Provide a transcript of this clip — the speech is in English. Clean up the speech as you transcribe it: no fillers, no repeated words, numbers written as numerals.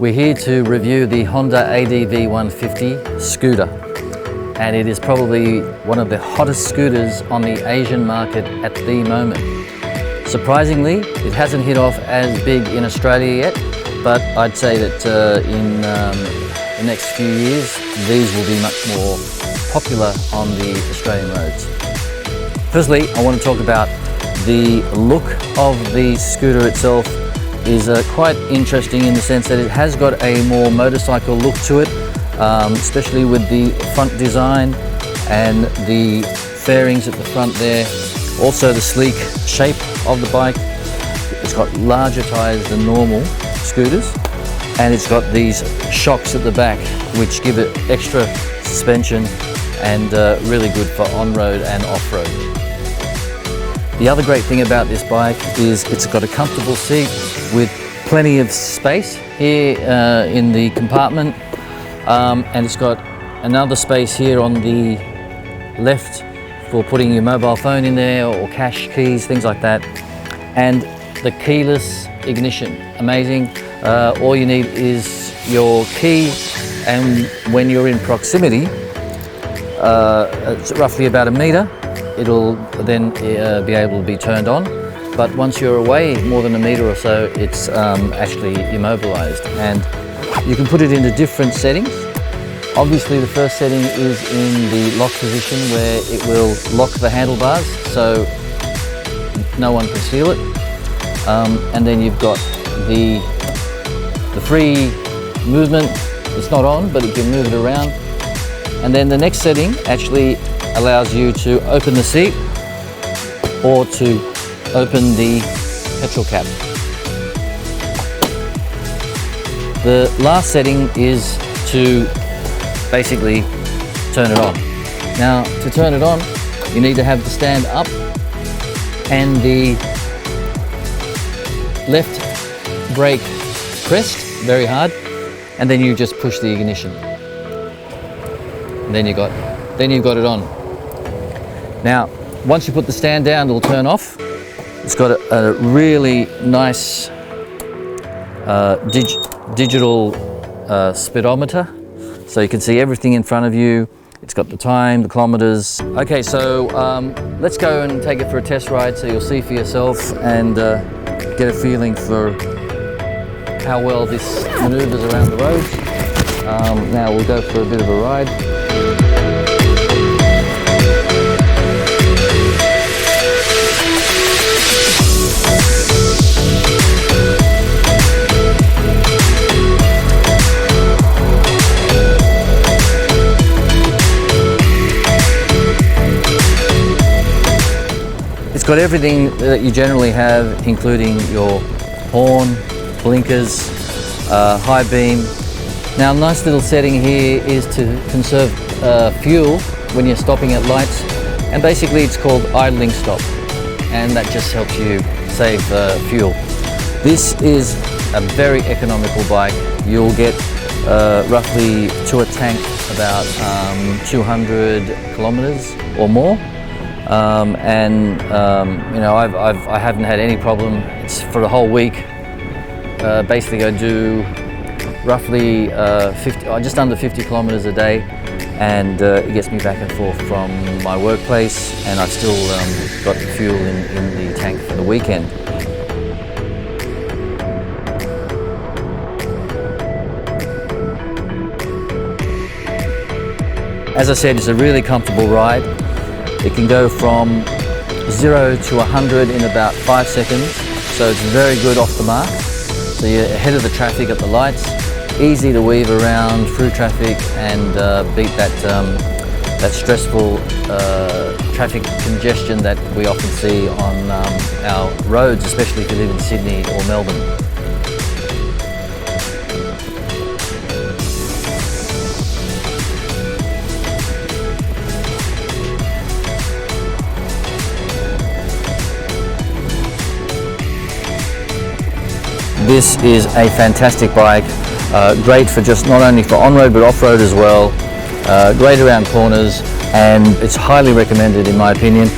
We're here to review the Honda ADV 150 scooter, and it is probably one of the hottest scooters on the Asian market at the moment. Surprisingly, it hasn't hit off as big in Australia yet, but I'd say that in the next few years these will be much more popular on the Australian roads. Firstly, I want to talk about the look of the scooter itself. Is quite interesting in the sense that it has got a more motorcycle look to it, especially with the front design and the fairings at the front there. Also the sleek shape of the bike. It's got larger tyres than normal scooters, and it's got these shocks at the back which give it extra suspension and really good for on-road and off-road. The other great thing about this bike is it's got a comfortable seat with plenty of space here in the compartment, and it's got another space here on the left for putting your mobile phone in there or cash keys, things like that. And the keyless ignition, amazing. All you need is your key, and when you're in proximity, it's roughly about 1 meter, it'll then be able to be turned on. But once you're away more than 1 meter or so, it's actually immobilized, and you can put it into different settings. Obviously the first setting is in the lock position, where it will lock the handlebars so no one can steal it. And then you've got the free movement. It's not on, but you can move it around. And then the next setting actually allows you to open the seat or to open the petrol cap. The last setting is to basically turn it on. Now, to turn it on, you need to have the stand up and the left brake pressed very hard, and then you just push the ignition. And then you've got it on. Now, once you put the stand down, it'll turn off. It's got a really nice digital speedometer, so you can see everything in front of you. It's got the time, the kilometers. Okay, so let's go and take it for a test ride so you'll see for yourself and get a feeling for how well this maneuvers around the roads. Now we'll go for a bit of a ride. It's got everything that you generally have, including your horn, blinkers, high beam. Now, a nice little setting here is to conserve fuel when you're stopping at lights, and basically it's called idling stop, and that just helps you save fuel. This is a very economical bike. You'll get roughly to a tank about 200 kilometers or more. You know, I haven't had any problem. It's for the whole week. Basically, I do roughly just under 50 kilometers a day, and it gets me back and forth from my workplace, and I've still got the fuel in the tank for the weekend. As I said, it's a really comfortable ride. It can go from 0 to 100 in about 5 seconds, so it's very good off the mark. So you're ahead of the traffic at the lights, easy to weave around through traffic and beat that stressful traffic congestion that we often see on our roads, especially if you live in Sydney or Melbourne. This is a fantastic bike, great for just not only for on-road but off-road as well, great around corners, and it's highly recommended in my opinion.